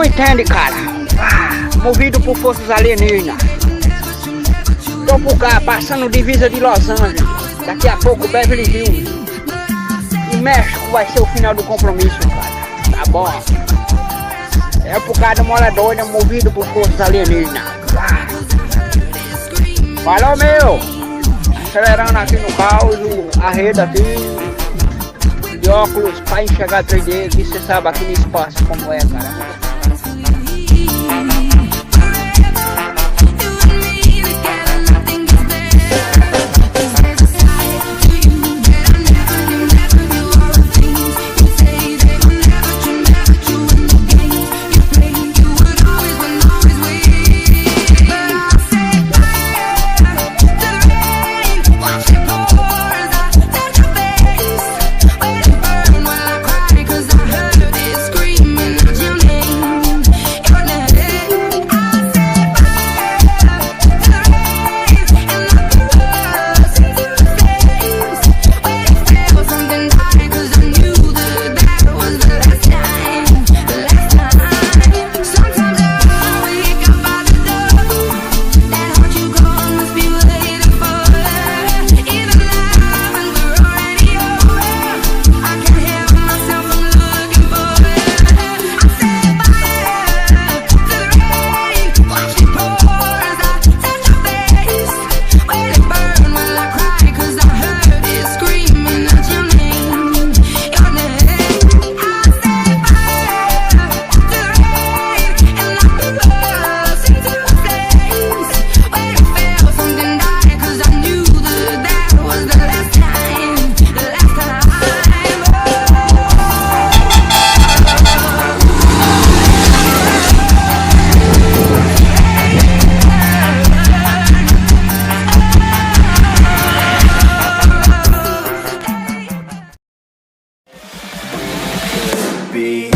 não entende, cara. Movido por forças alienígenas. Tô por cá, passando divisa de Los Angeles. Daqui a pouco Beverly Hills. E México vai ser o final do compromisso, cara. Tá bom? É por causa do Mola Doida, movido por forças alienígenas. Falou, meu! Acelerando aqui no caos, a rede aqui. De óculos pra enxergar 3D, que você sabe aqui no espaço como é, cara. Be